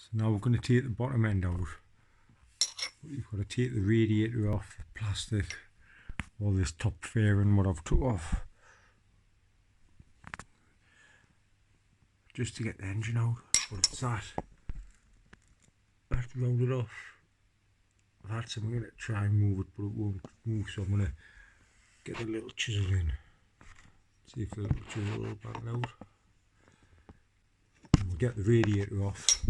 So now we're going to take the bottom end out. You've got to take the radiator off, the plastic, all this top fairing what I've took off, just to get the engine out. But it's that. I have to round it off. I've had some, I'm going to try and move it, but it won't move, so I'm going to get a little chisel in. See if the little chisel will back out. And we'll get the radiator off,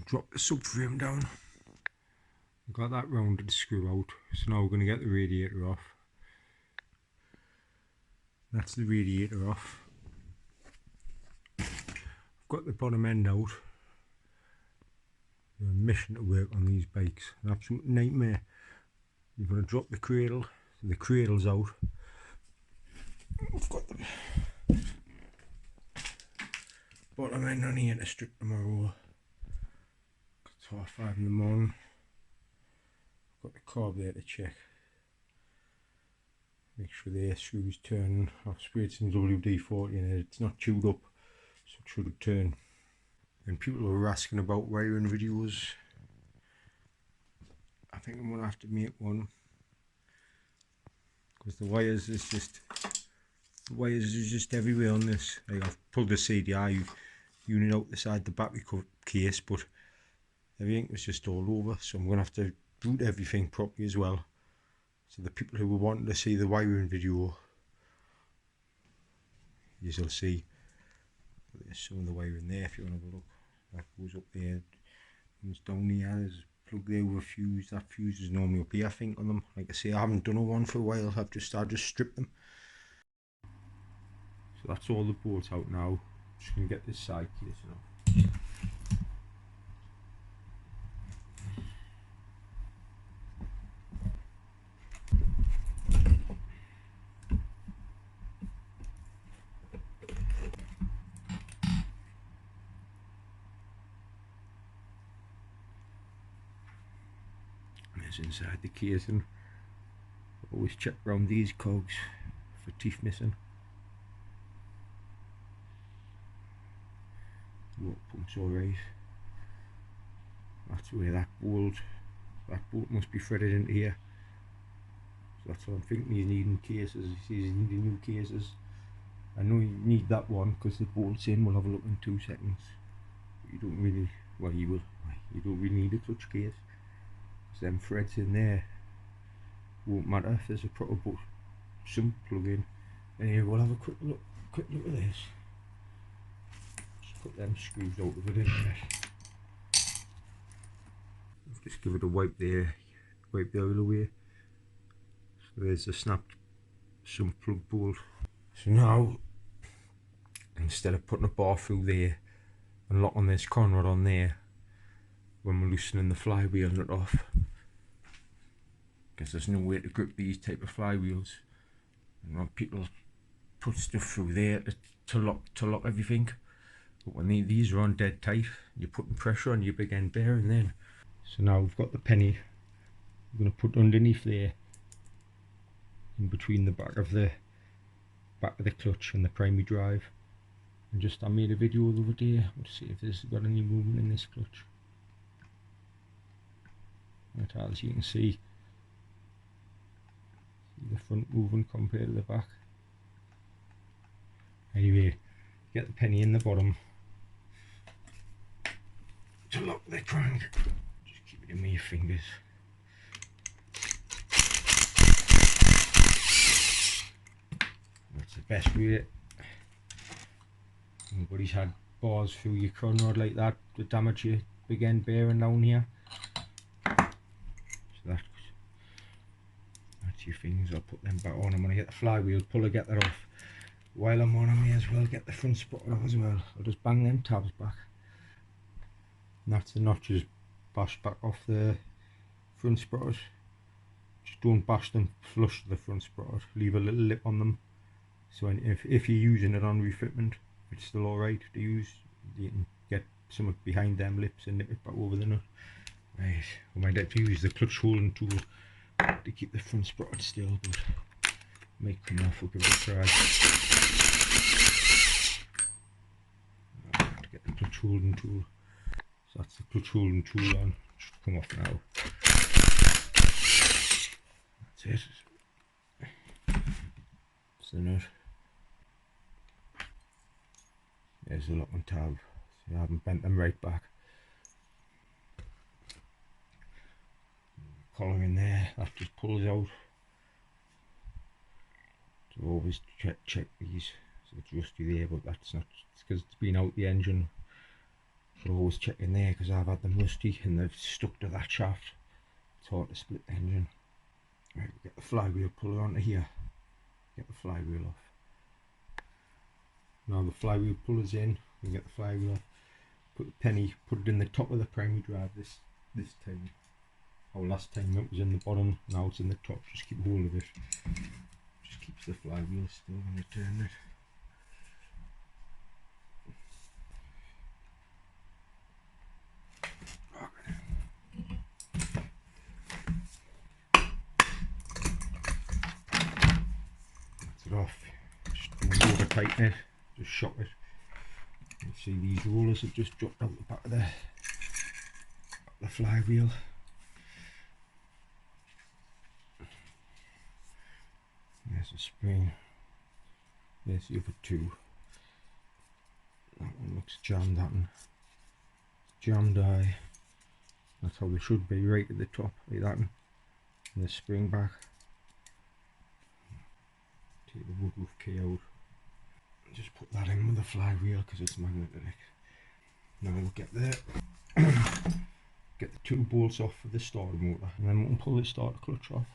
drop the subframe down. We've got that rounded screw out, so now we're going to get the radiator off. That's the radiator off. I've got the bottom end out. A mission to work on these bikes, an absolute nightmare. You're going to drop the cradle, so the cradle's out. I've got the bottom end on here to strip tomorrow. It's 5:30 in the morning. I've got the carb there to check. Make sure the air screw's turning. I've sprayed some WD-40 in it, it's not chewed up, so it should turn. And people were asking about wiring videos. I think I'm going to have to make one, because the wires is just everywhere on this. Like, I've pulled the CDI unit out the side the battery case, but everything was just all over, so I'm going to have to route everything properly as well. So the people who were wanting to see the wiring video, you'll see there's some of the wiring there if you want to have a look. That goes up there, comes down here, there's a plug there with a fuse. That fuse is normally up here, I think, on them. Like I say, I haven't done one for a while, I just stripped them. So that's all the bolts out now. Just going to get this side case off. Inside the casing, always check around these cogs for teeth missing. Water pump's alright. That's where that bolt must be threaded into here. So that's what I'm thinking. He's needing cases. He's needing new cases. I know you need that one because the bolt's in. We'll have a look in 2 seconds. But you don't really, well, you will. You don't really need a clutch case. Them threads in there won't matter if there's a proper sump plug in. Anyway, we'll have a quick look at this. Just put them screws out of it in there. Just give it a wipe there, wipe the oil away. So there's the snapped sump plug bolt. So now, instead of putting a bar through there and locking this con rod on there, when we're loosening the flywheel nut off, because there's no way to grip these type of flywheels, and people put stuff through there to lock everything, but when these are on dead tight, you're putting pressure on your big end bearing then. So now we've got the penny, we're going to put underneath there, in between the back of the clutch and the primary drive. And just I made a video the other day, let's see if there's got any movement in this clutch. Right, as you can see the front moving compared to the back. Anyway, get the penny in the bottom to lock the crank. Just keep it in with your fingers. That's the best way. Nobody's had bars through your cron rod like that to damage your big end bearing down here. So that's your fingers. I'll put them back on. I'm going to get the flywheel puller, get that off. While I'm on, I may as well get the front sprocket off as well. I'll just bang them tabs back. And that's the notches bashed back off the front sprocket. Just don't bash them flush to the front sprocket. Leave a little lip on them. So if you're using it on refitment, it's still alright to use. You can get something behind them lips and nip it back over the nut. Right, I might have to use the clutch holding tool to keep the front sprocket still, but might come off. We'll give it a try. To get the clutch holding tool. So that's the clutch holding tool on. Should come off now. That's it. It's in it. There's the locking tab. So I haven't bent them right back. Collar in there, that just pulls out. So always check these. So it's rusty there, but that's not, it's because it's been out the engine. But always check in there because I've had them rusty and they've stuck to that shaft. It's hard to split the engine. Right, we get the flywheel puller onto here. Get the flywheel off. Now the flywheel puller's in, we get the flywheel off. Put the penny, put it in the top of the primary drive this time. Oh, last time it was in the bottom, now it's in the top. Just keep hold of it. Just keeps the flywheel still when you turn it. That's it off. Just over tighten it. Just shock it. You see these rollers have just dropped out the back of the flywheel. There's a spring. There's the other two. That one looks jammed, that one. Jammed eye. That's how they should be, right at the top, like that one. And the spring back. Take the wood roof key out. Just put that in with the flywheel because it's magnetic. Now we'll get the get the two bolts off for the starter motor, and then we can pull the starter clutch off.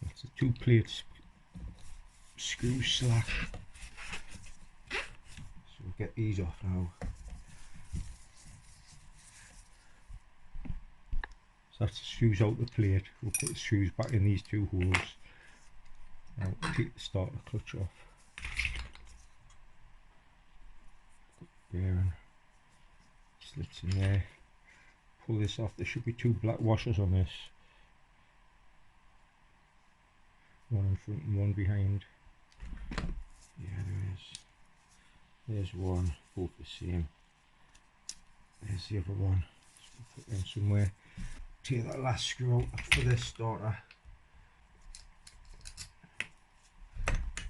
That's the two plates screw slack. So we'll get these off now. So that's the screws out the plate. We'll put the screws back in these two holes. Now we'll take the starter clutch off. Bearing slits in there. Pull this off. There should be two black washers on this. One in front and one behind. Yeah, there is. There's one, both the same. There's the other one. Just put them somewhere. Take that last screw out for this starter.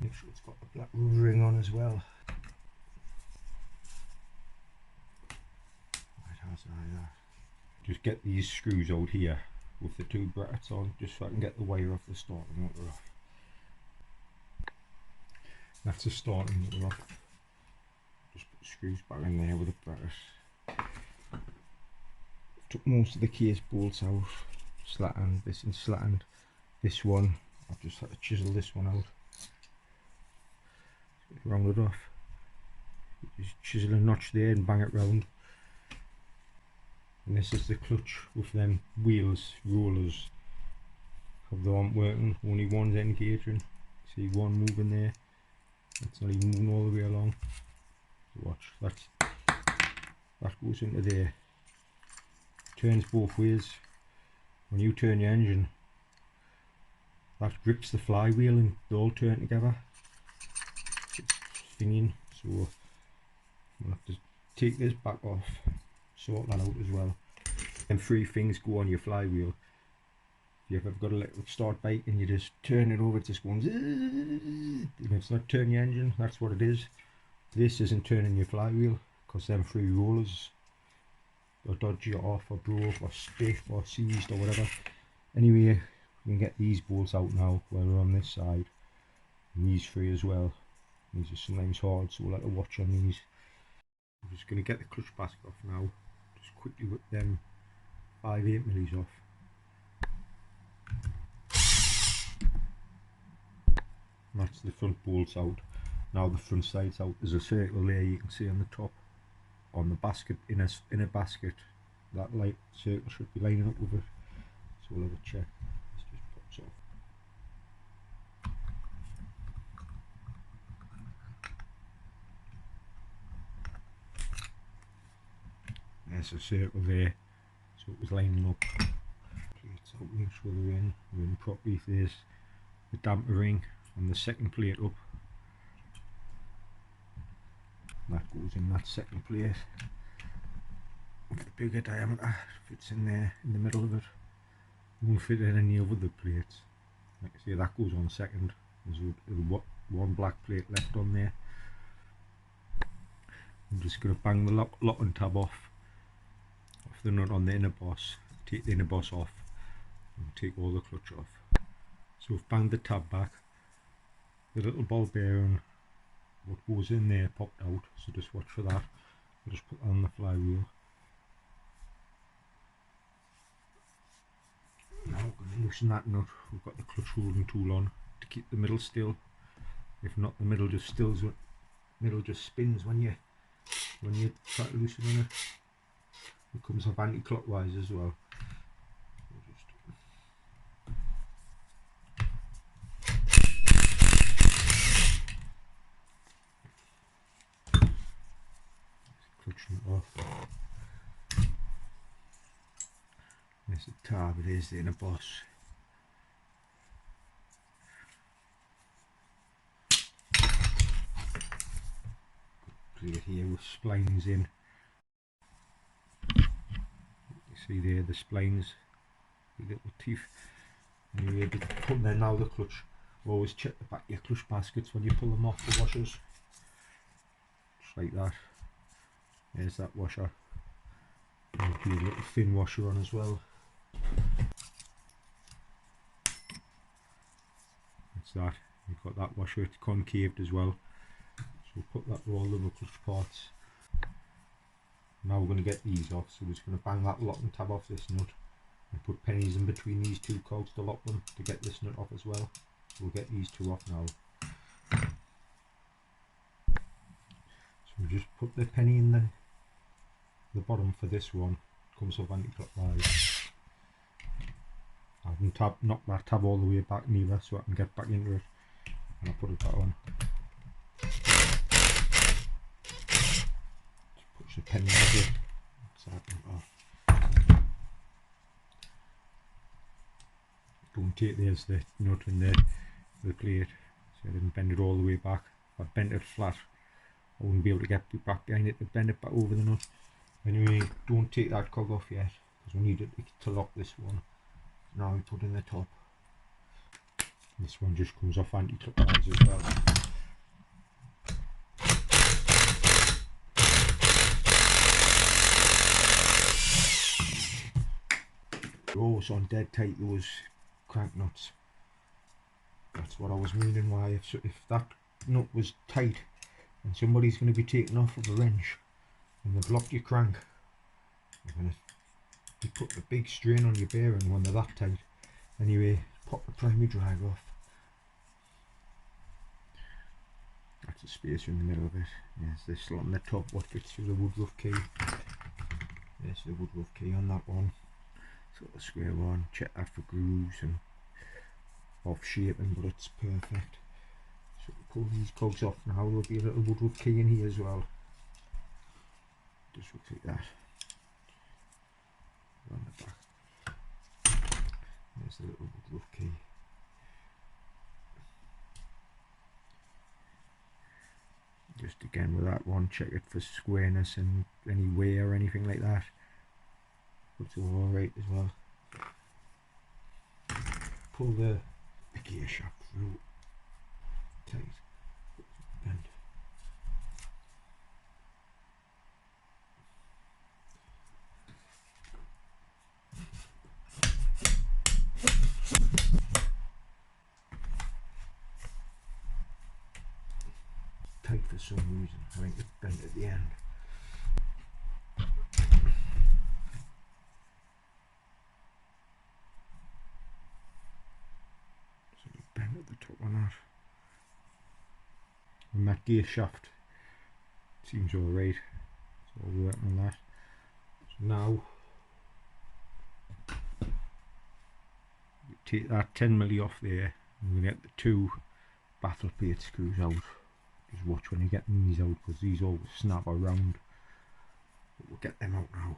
Make sure it's got the black ring on as well. Right, how's that? Just get these screws out here with the two brackets on, just so I can get the wire off the starter motor off. That's the starter motor off. Just put the screws back in there with the bracket. Took most of the case bolts out, slattened this and slattened this one. I've just had to chisel this one out. Round it off. Just chisel a notch there and bang it round. And this is the clutch with them wheels, rollers. If they aren't working, only one's engaging. See one moving there. It's not even moving all the way along. So watch, that goes into there. Turns both ways. When you turn your engine, that grips the flywheel and they all turn together. It's stinging, so we'll have to take this back off, sort that out as well. And three things go on your flywheel. If you've ever got to let it start biting, you just turn it over, it just goes, and it's not turning your engine, that's what it is. This isn't turning your flywheel, because them three rollers are dodgy or off or broke or stiff or seized or whatever. Anyway, we can get these bolts out now while we're on this side, and these three as well. These are sometimes hard, so we'll have to watch on these. I'm just going to get the clutch basket off now, just quickly whip them 5/8mm off. That's the front bolts out. Now the front side's out. There's a circle there you can see on the top, on the basket, in a basket. That light circle should be lining up with it. So we'll have a check. This just pops off. There's a circle there, so it was lining up. Plates out, make sure they're in properly. There's the damper ring on the second plate up. That goes in that second plate. bigger diameter fits in there in the middle of it. It won't fit in any of the plates. Like I say, that goes on second. There's one black plate left on there. I'm just going to bang the lock and tab off the nut on the inner boss, take the inner boss off and take all the clutch off. So we've banged the tab back, the little ball bearing, what goes in there popped out, so just watch for that. I'll just put that on the flywheel. Now we're going to loosen that nut. We've got the clutch holding tool on to keep the middle still. If not, the middle just spins when you try to loosen it. It comes off anti-clockwise as well. Clutching it off. There's the tab, it is the inner boss. Plate here with splines in. You see there the splines, the little teeth. Anyway, put there now the clutch. Always check the back of your clutch baskets when you pull them off the washers. Just like that. There's that washer. And a little thin washer on as well. That's that. You've got that washer, it's concaved as well. So we'll put that with all the other clutch parts. Now we're going to get these off, so we're just going to bang that lock and tab off this nut and put pennies in between these two cogs to lock them to get this nut off as well. So we'll get these two off now. So we just put the penny in the bottom for this one. It comes off anti-clockwise. I haven't knocked that tab all the way back neither, so I can get back into it. And I'll put it back on. Push the penny out of it. Don't take there's the nut in the plate, so I didn't bend it all the way back. If I bent it flat, I wouldn't be able to get back behind it to bend it back over the nut. Anyway, don't take that cog off yet, because we need it to lock this one. Now we put in the top. This one just comes off anti-clockwise as well. Oh, it's on dead tight, those crank nuts. That's what I was meaning. Why if that nut was tight and somebody's going to be taken off with a wrench and they've locked your crank, you're going to put a big strain on your bearing when they're that tight. Anyway, pop the primary drag off. That's a spacer in the middle of it. Yes, this slot on the top, what fits through the woodruff key. There's the woodruff key on that one. Sort of square one, check that for grooves and off shaping, but it's perfect. So we'll pull these cogs off now. There'll be a little woodruff key in here as well. Just looks like that. On the back. There's the little woodruff key. Just again with that one, check it for squareness and any wear or anything like that. Looks all right as well. Pull the gear shaft through tight. Bend. Tight for some reason. I think it's bent at the end. At the top on that. And that gear shaft seems alright, so we're working on that. So now we take that 10mm off there and we get the two baffle plate screws out. Just watch when you're getting these out, because these always snap around, but we'll get them out now.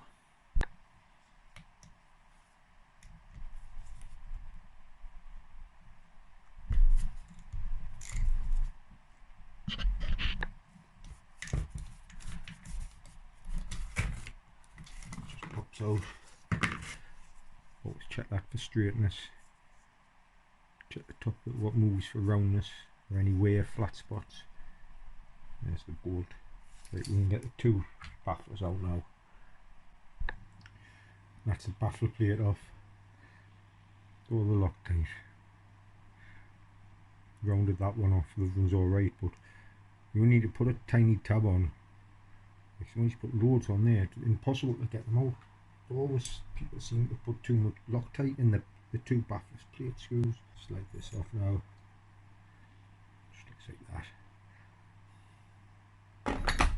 spots out. Always check that for straightness. Check the top of what moves for roundness or any wear flat spots. There's the bolt. Right, we can get the two bafflers out now. That's the baffler plate off. All the Loctite. Rounded that one off, the other one's alright, but you need to put a tiny tab on. If you put loads on there, it's impossible to get them out. Always people seem to put too much Loctite in the two baffler plate screws. Slide this off now. Just looks like that.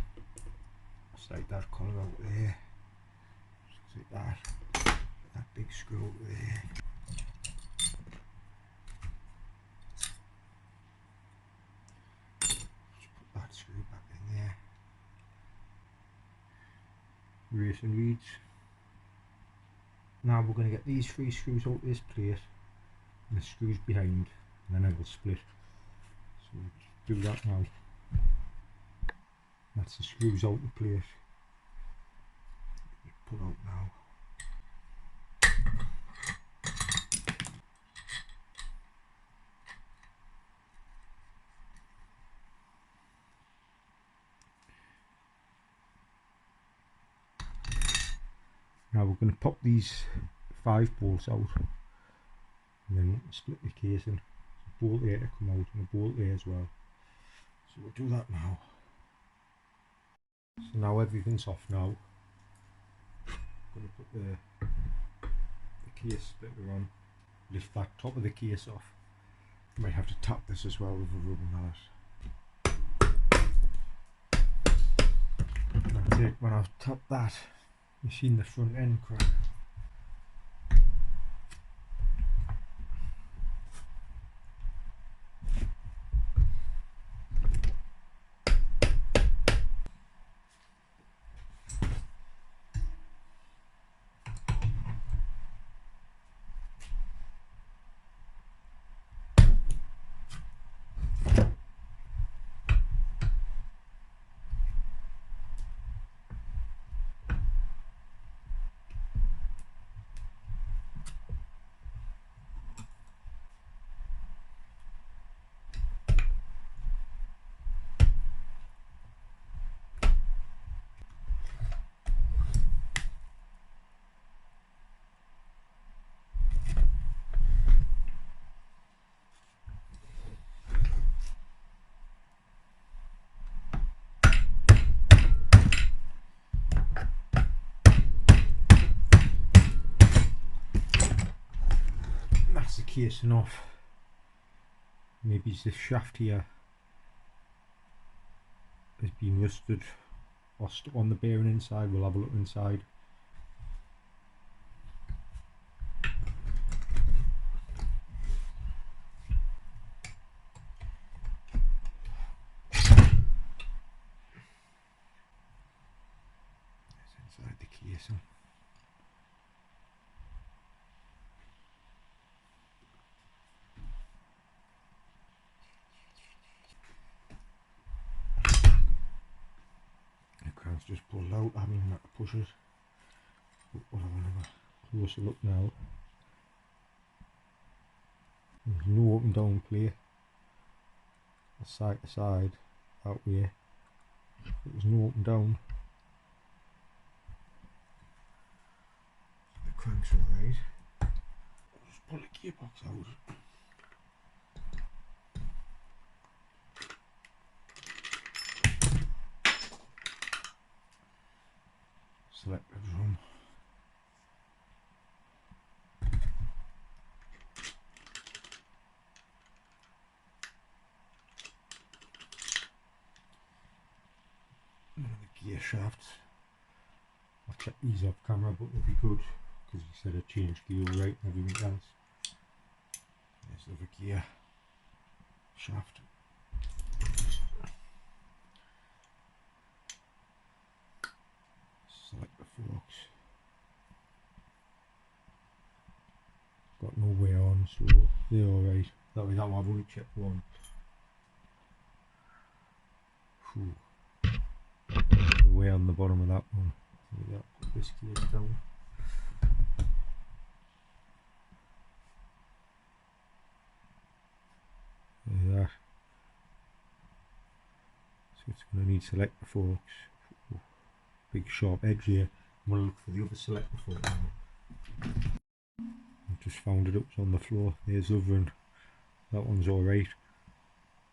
Slide that collar out there. Just looks like that. That big screw out there. That screw back in there. Racing reeds. Now we're going to get these three screws out of this plate and the screws behind, and then it will split. So we'll do that now. That's the screws out of the plate. Pull out now. Now we're going to pop these 5 bolts out and then split the casing. A bolt there to come out and a bolt there as well. So we'll do that now. So now everything's off now. I'm going to put the case splitter on. Lift that top of the case off. You might have to tap this as well with a rubber mallet. That's it. When I've tapped that, you've seen the front end crack. The casing off. Maybe this shaft here has been rusted or stuck on the bearing inside. We'll have a look inside. That's inside the casing. Just pulled out, I mean not to push it. But we'll have a closer look now. There's no up and down play. Side to side, that way. But there's no up and down. The crank's alright. I'll just pull the gearbox out. Select the drum. And the gear shafts. I'll check these off camera, but it'll be good because he said I changed gear right and everything else. There's the gear shaft. Select the forks. Got no wear on, so they're alright. That way, that one I've only checked one. The wear on the bottom of that one. Maybe I'll put this case down. need selector forks. Big sharp edge here. I'm going to look for the other selector fork now. I just found it, it was on the floor. There's the other one. That one's alright.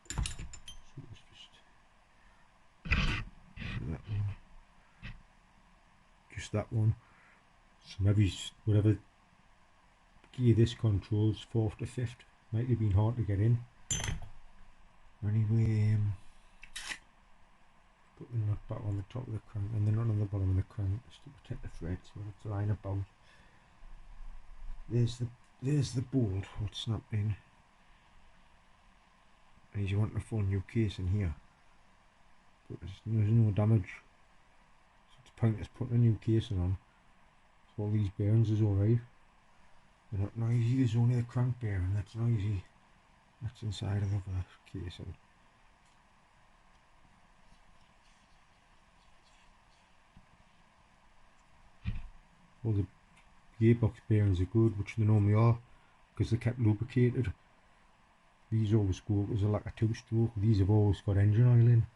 So let's just that one. Just that one. So maybe whatever gear this controls, 4th to 5th, might have been hard to get in. Anyway, put the nut back on the top of the crank and the nut on the bottom of the crank just to protect the threads when it's lying about. There's the bolt, what's snapped in. And you want a full new case in here, but there's no damage. So it's pointless putting a new casing on. So all these bearings is alright. They're not noisy, there's only the crank bearing that's noisy. That's inside of the other casing. All the gearbox bearings are good, which they normally are, because they're kept lubricated. These always go as a like a 2-stroke. These have always got engine oil in,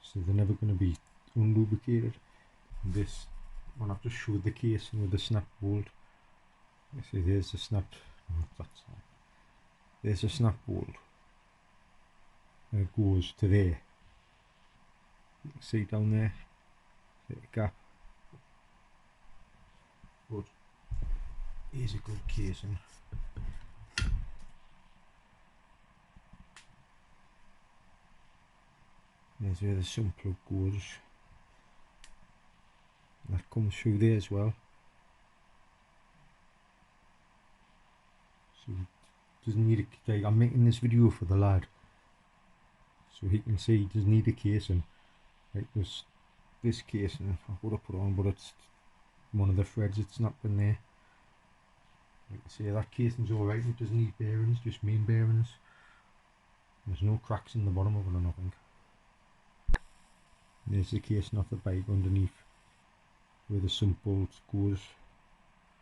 so they're never going to be unlubricated. And this one I've just showed the casing with the snap bolt. You see, there's the snap. There's a snap bolt, and it goes to there. You can see down there, the gap. But here's a good casing. There's where the sump plug goes. That comes through there as well. So it doesn't need a, like, I'm making this video for the lad, so he can see it doesn't need a casing. Like this casing I would have put on, but it's one of the threads that's snapped in there. Like I say, that casing's alright, it doesn't need bearings, just main bearings. There's no cracks in the bottom of it or nothing. There's the casing off the bike underneath where the sump bolt goes.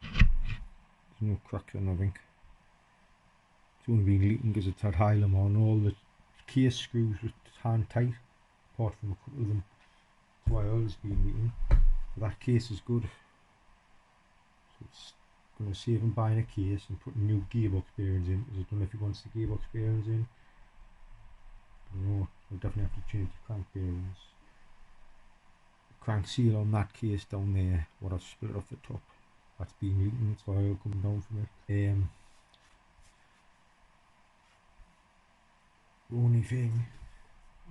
There's no cracks or nothing. It's only been leaking because it's had Hylam on. All the case screws were hand tight, apart from a couple of them. That's why oil's been leaking. But that case is good. So it's going to save him buying a case and putting new gearbox bearings in, because I don't know if he wants the gearbox bearings in. But no, I'll definitely have to change the crank bearings. Crank seal on that case down there, what I've split off the top, that's been leaking, that's why oil coming down from it. The only thing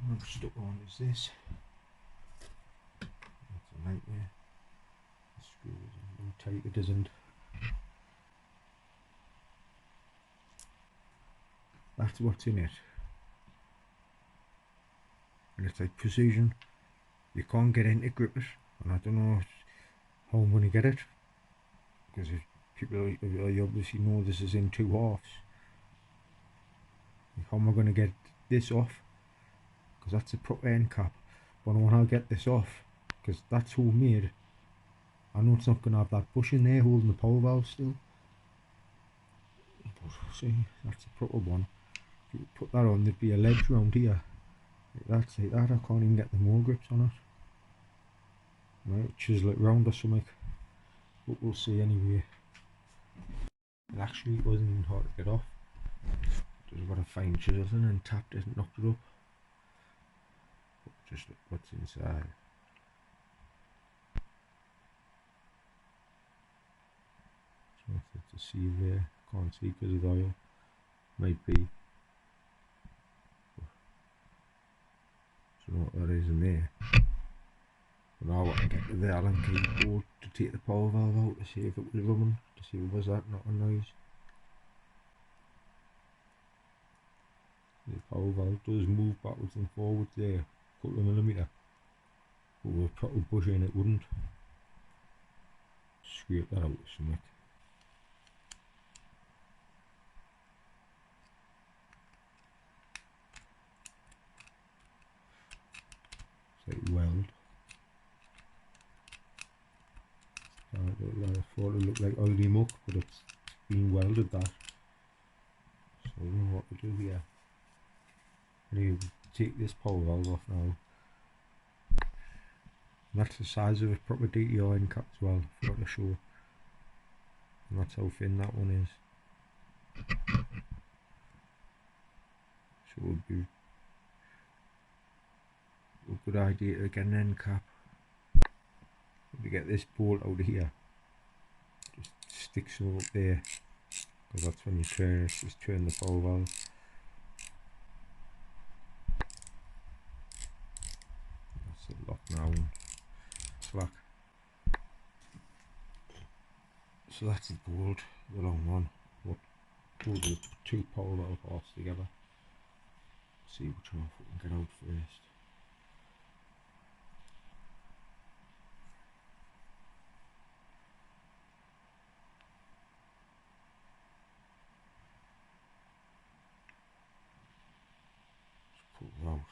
I'm stuck on is this. That's a nightmare. The screw isn't tight, it isn't. That's what's in it. And it's like precision. You can't get in to grip it, and I don't know how I'm going to get it, because people obviously know this is in 2 halves. How am I going to get this off? Because that's a proper end cap. But when I get this off, because that's homemade, I know it's not going to have that bush in there holding the power valve still. But see, that's a proper one. If you put that on, there'd be a ledge round here. That's like that, I can't even get the more grips on it. Right, chisel it round or something, but we'll see anyway. It actually wasn't even hard to get off. Just got a fine chisel in and tapped it and knocked it up. But just look what's inside. So nothing to see there, can't see because of the oil. Might be. So what that is in there. But now I can get to the Allen key board to take the power valve out to see if it was running, to see if it was that, not a noise. The power valve does move backwards and forwards there, a couple of millimetre. But with a proper bush in it wouldn't. Scrape that out with something. It's like weld. I thought it looked like oily muck, but it's been welded that. So I don't know what to do here. Anyway, take this power valve off now. And that's the size of a proper DTI end cap as well, I forgot to show. And that's how thin that one is. So it would be a good idea to get an end cap. To get this bolt out of here, just stick some up there, because that's when you turn it, just turn the power valve. That's a lock now and slack. So that's the bolt, the long one. What hold the two power valve parts together. See which one we can get out first. Just pull it out.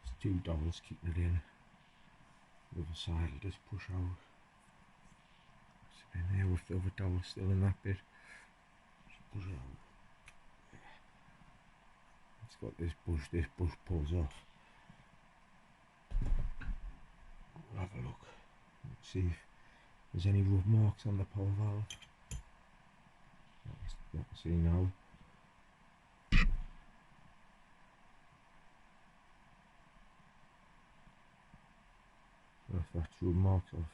There's two dowels keeping it in. The other side will just push out. It's in there with the other dowel still in that bit. Just push it out. It's got this bush pulls off. We'll have a look. Let's see if there's any rub marks on the power valve. Let's see now. So if that's rub marks of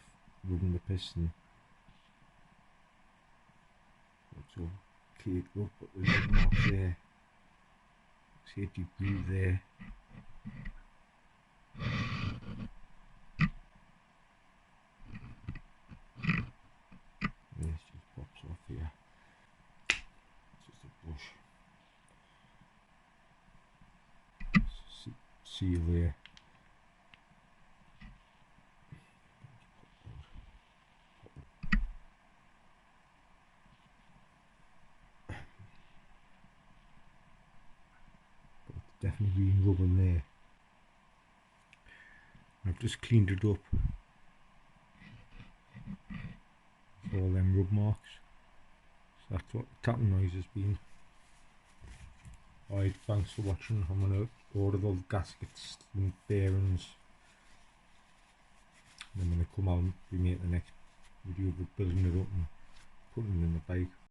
rubbing the piston, it's all caked up, but there's rub marks there. See a deep groove there. This just pops off here. It's just a bush. Seal there. Definitely been rubbing there. I've just cleaned it up for all them rub marks. So that's what the tapping noise has been. Alright, thanks for watching. I'm going to order the gaskets and bearings. And I'm going to come out and be making the next video of building it up and putting it in the bike.